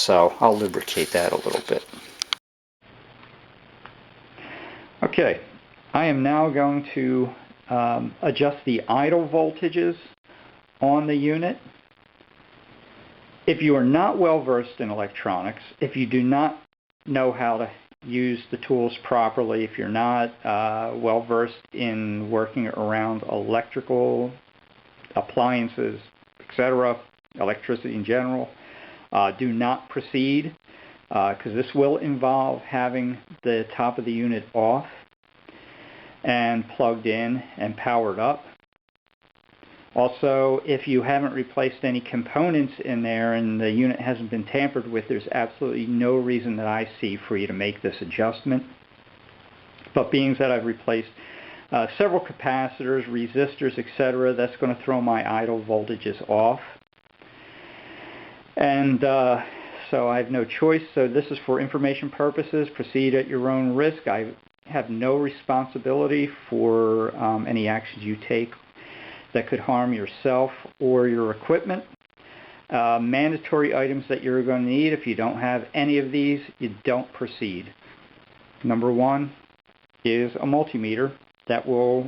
So I'll lubricate that a little bit. Okay, I am now going to adjust the idle voltages on the unit. If you are not well versed in electronics, if you do not know how to use the tools properly, if you're not well versed in working around electrical appliances, etc., electricity in general, do not proceed, because this will involve having the top of the unit off and plugged in and powered up. Also, if you haven't replaced any components in there and the unit hasn't been tampered with, there's absolutely no reason that I see for you to make this adjustment. But being that I've replaced several capacitors, resistors, etc., that's going to throw my idle voltages off. And so I have no choice. So this is for information purposes. Proceed at your own risk. I have no responsibility for any actions you take that could harm yourself or your equipment. Mandatory items that you're going to need, if you don't have any of these, you don't proceed. Number one is a multimeter that will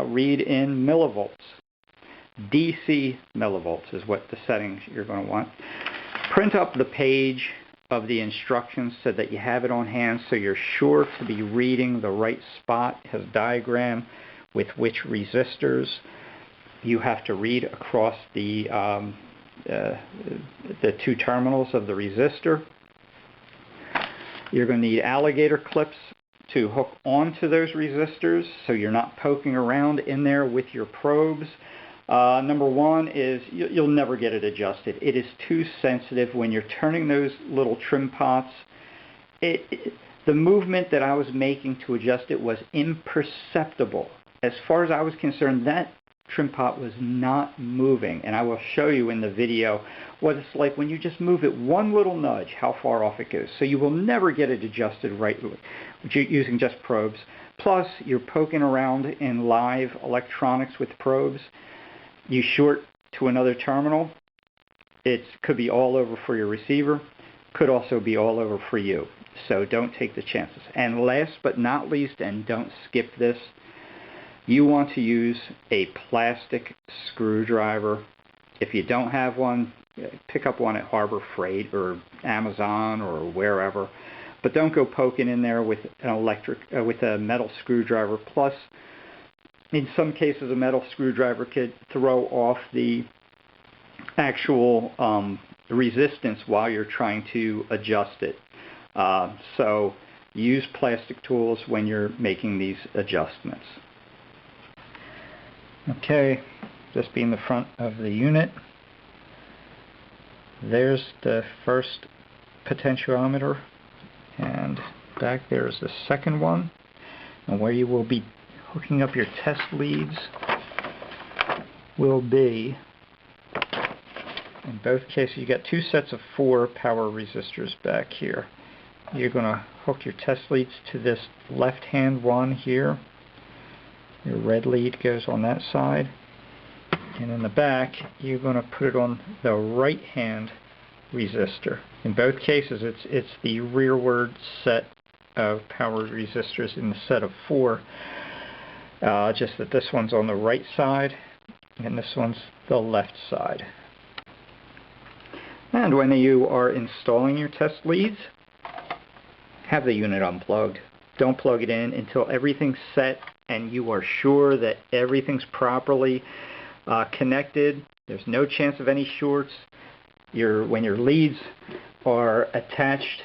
read in millivolts. DC millivolts is what the settings you're going to want. Print up the page of the instructions so that you have it on hand, so you're sure to be reading the right spot. It has a diagram with which resistors you have to read across the two terminals of the resistor. You're going to need alligator clips to hook onto those resistors so you're not poking around in there with your probes. Number one is you'll never get it adjusted. It is too sensitive when you're turning those little trim pots. The movement that I was making to adjust it was imperceptible. As far as I was concerned, that trim pot was not moving, and I will show you in the video what it's like when you just move it one little nudge, how far off it goes. So you will never get it adjusted right using just probes. Plus, you're poking around in live electronics with probes. You short to another terminal, it could be all over for your receiver, could also be all over for you. So don't take the chances. And last but not least, and don't skip this, you want to use a plastic screwdriver. If you don't have one, pick up one at Harbor Freight or Amazon or wherever. But don't go poking in there with with a metal screwdriver. Plus, in some cases, a metal screwdriver could throw off the actual resistance while you're trying to adjust it. So use plastic tools when you're making these adjustments. Okay, this being the front of the unit, there's the first potentiometer, and back there is the second one, and where you will be hooking up your test leads will be, in both cases, you got two sets of 4 power resistors back here. You're going to hook your test leads to this left-hand one here. Your red lead goes on that side, and in the back you're going to put it on the right hand resistor. In both cases it's the rearward set of power resistors in the set of 4, just that this one's on the right side and this one's the left side. And when you are installing your test leads, have the unit unplugged. Don't plug it in until everything's set and you are sure that everything's properly connected. There's no chance of any shorts. When your leads are attached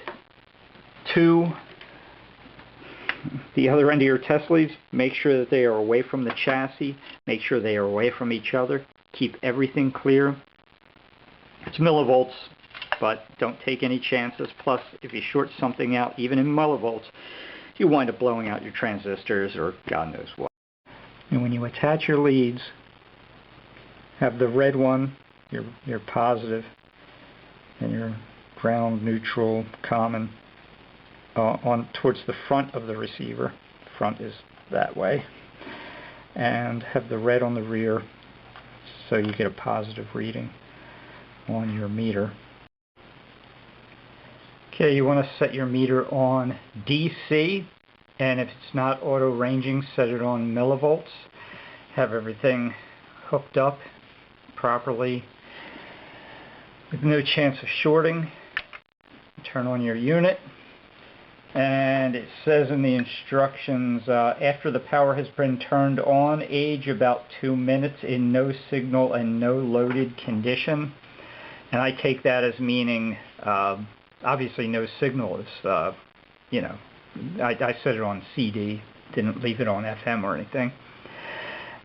to the other end of your test leads, make sure that they are away from the chassis. Make sure they are away from each other. Keep everything clear. It's millivolts, but don't take any chances. Plus, if you short something out, even in millivolts, you wind up blowing out your transistors or God knows what. And when you attach your leads, have the red one, your positive, and your ground, neutral, common, on towards the front of the receiver. Front is that way. And have the red on the rear so you get a positive reading on your meter. Okay, you want to set your meter on DC, and if it's not auto ranging, set it on millivolts. Have everything hooked up properly with no chance of shorting. Turn on your unit, and it says in the instructions, after the power has been turned on, age about 2 minutes in no signal and no loaded condition. And I take that as meaning obviously no signal is, you know, I set it on CD, didn't leave it on FM or anything.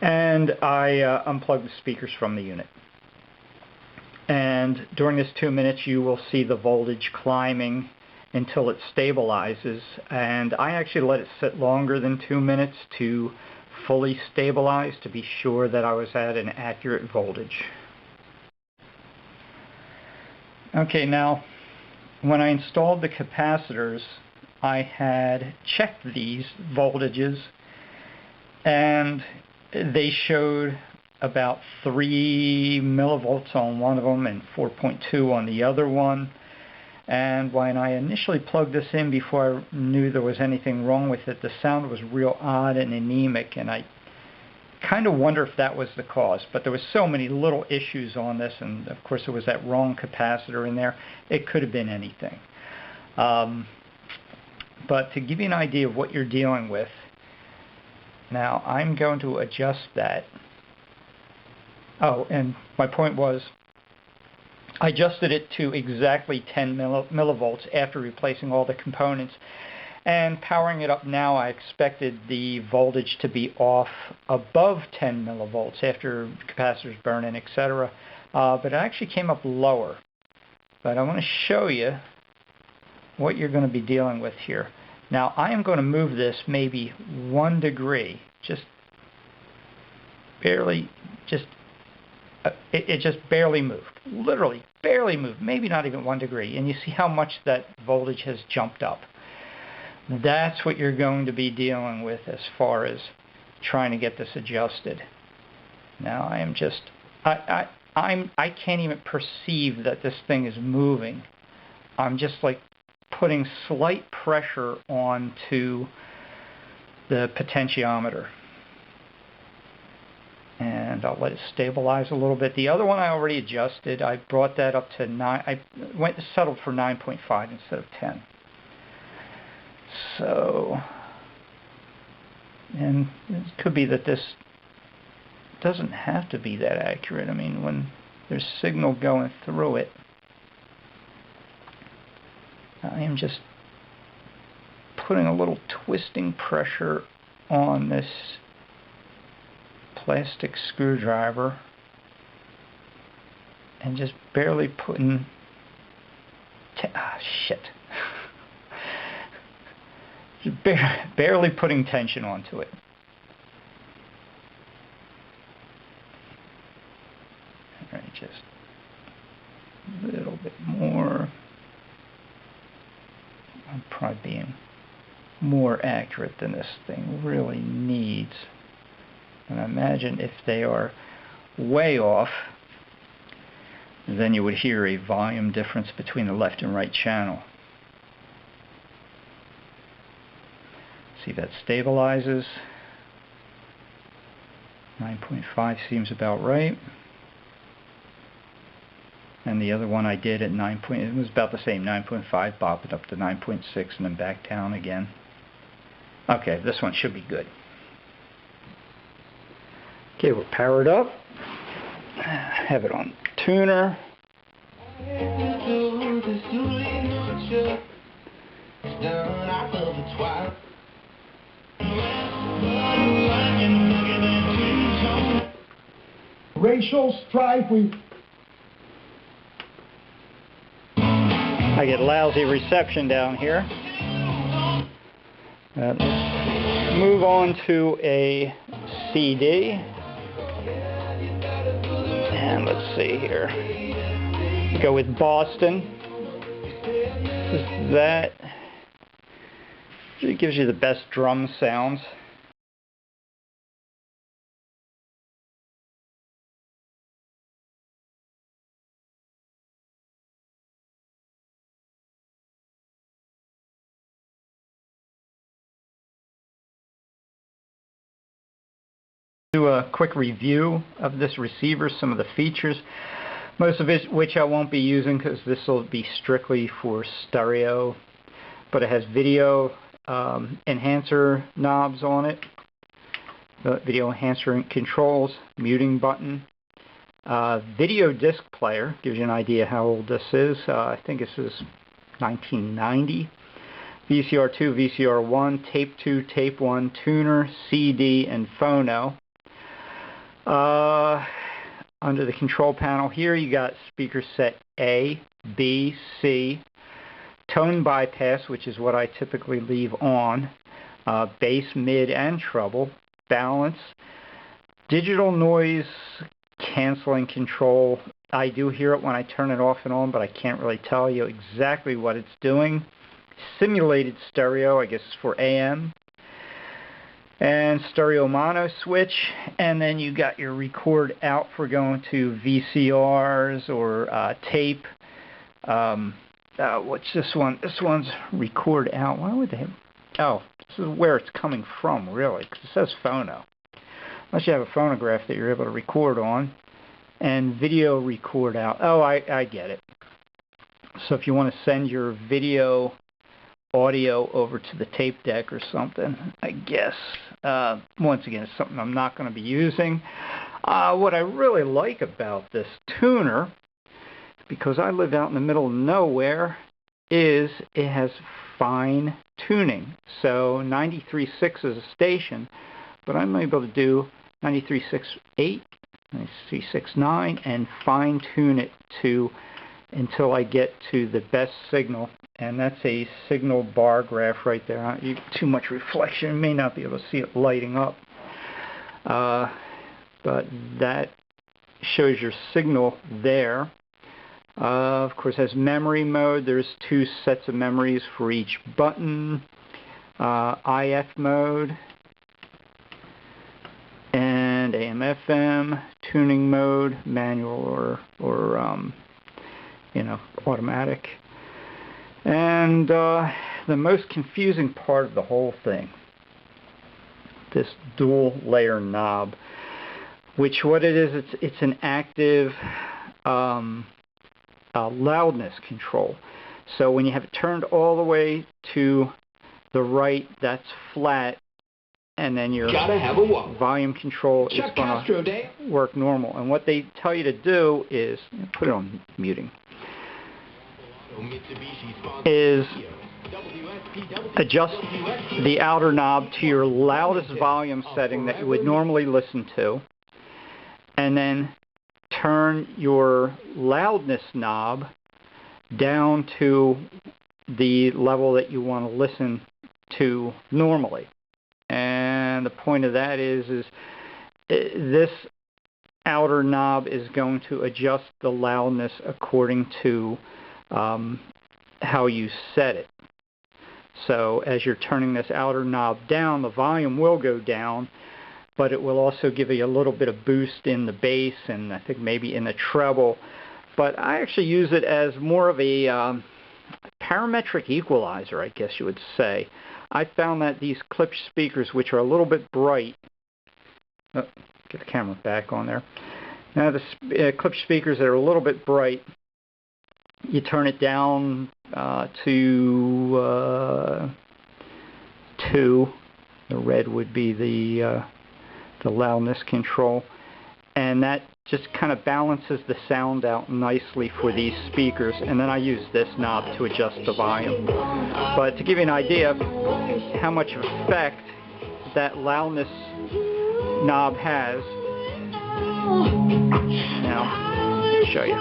And I unplugged the speakers from the unit. And during this 2 minutes, you will see the voltage climbing until it stabilizes. And I actually let it sit longer than 2 minutes to fully stabilize, to be sure that I was at an accurate voltage. Okay, now, when I installed the capacitors, I had checked these voltages, and they showed about 3 millivolts on one of them and 4.2 on the other one. And when I initially plugged this in, before I knew there was anything wrong with it, the sound was real odd and anemic, and I kind of wonder if that was the cause. But there was so many little issues on this, and of course there was that wrong capacitor in there. It could have been anything. But to give you an idea of what you're dealing with, now I'm going to adjust that. Oh, and my point was, I adjusted it to exactly 10 millivolts after replacing all the components. And powering it up now, I expected the voltage to be off above 10 millivolts after capacitors burn in, etc. But it actually came up lower. But I want to show you what you're going to be dealing with here. Now, I am going to move this maybe 1 degree, just barely, it just barely moved. Literally, barely moved, maybe not even 1 degree. And you see how much that voltage has jumped up. That's what you're going to be dealing with as far as trying to get this adjusted. Now I am just, I can't even perceive that this thing is moving. I'm just like putting slight pressure onto the potentiometer. And I'll let it stabilize a little bit. The other one I already adjusted. I brought that up to 9. I settled for 9.5 instead of 10. So, and it could be that this doesn't have to be that accurate. I mean, when there's signal going through it, I am just putting a little twisting pressure on this plastic screwdriver and just barely putting barely putting tension onto it. All right, just a little bit more. I'm probably being more accurate than this thing really needs. And I imagine if they are way off, then you would hear a volume difference between the left and right channel. See, that stabilizes. 9.5 seems about right. And the other one I did at 9. It was about the same, 9.5, bop it up to 9.6 and then back down again. Okay, this one should be good. Okay, we're powered up. Have it on tuner. Racial strife. I get lousy reception down here. Let's move on to a CD. And let's see here. Go with Boston. That it gives you the best drum sounds. quick review of this receiver, some of the features, most of which I won't be using because this will be strictly for stereo. But it has video enhancer knobs on it, video enhancer controls, muting button, video disc player, gives you an idea how old this is. I think this is 1990. VCR 2, VCR 1, tape 2, tape 1, tuner, CD, and phono. Under the control panel here, you got speaker set A, B, C, tone bypass, which is what I typically leave on, bass, mid, and treble, balance, digital noise canceling control. I do hear it when I turn it off and on, but I can't really tell you exactly what it's doing. Simulated stereo, I guess for AM, and stereo mono switch, and then you got your record out for going to VCRs or tape. What's this one? This one's record out. Why would they have... Oh, this is where it's coming from, really, because it says phono. Unless you have a phonograph that you're able to record on. And video record out. Oh, I get it. So if you want to send your video audio over to the tape deck or something, I guess. Once again, it's something I'm not going to be using. What I really like about this tuner, because I live out in the middle of nowhere, is it has fine tuning. So 93.6 is a station, but I'm able to do 93.6.8, 93.6.9, and fine tune it to until I get to the best signal, and that's a signal bar graph right there. Too much reflection, you may not be able to see it lighting up, but that shows your signal there. Of course, it has memory mode. There's 2 sets of memories for each button. IF mode and AM/FM, tuning mode, manual or automatic. And the most confusing part of the whole thing, this dual layer knob, which what it is, it's an active loudness control. So when you have it turned all the way to the right, that's flat, and then your volume control is going to work normal. And what they tell you to do is, put it on muting, is adjust the outer knob to your loudest volume setting that you would normally listen to, and then turn your loudness knob down to the level that you want to listen to normally. And the point of that is this outer knob is going to adjust the loudness according to how you set it. So as you're turning this outer knob down, the volume will go down, but it will also give you a little bit of boost in the bass and I think maybe in the treble. But I actually use it as more of a parametric equalizer, I guess you would say. I found that these clip speakers, which are a little bit bright, get the camera back on there. Now the clip speakers that are a little bit bright, you turn it down to 2. The red would be the loudness control, and that just kind of balances the sound out nicely for these speakers. And then I use this knob to adjust the volume. But to give you an idea of how much effect that loudness knob has, now I'll show you.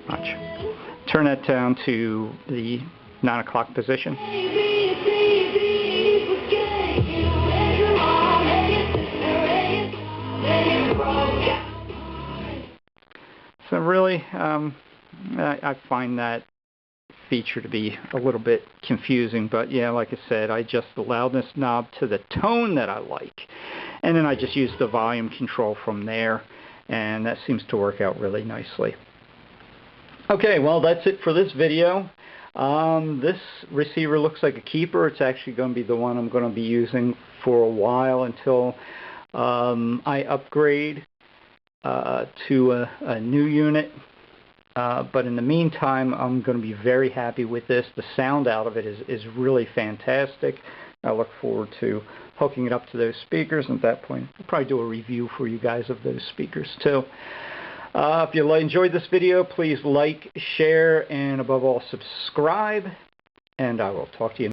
Watch. Turn that down to the 9 o'clock position. So really, I find that feature to be a little bit confusing, but yeah, like I said, I adjust the loudness knob to the tone that I like, and then I just use the volume control from there, and that seems to work out really nicely. Okay, well, that's it for this video. This receiver looks like a keeper. It's actually going to be the one I'm going to be using for a while until I upgrade to a new unit. But in the meantime, I'm going to be very happy with this. The sound out of it is really fantastic. I look forward to hooking it up to those speakers, and at that point, I'll probably do a review for you guys of those speakers too. If you enjoyed this video, please like, share, and above all, subscribe, and I will talk to you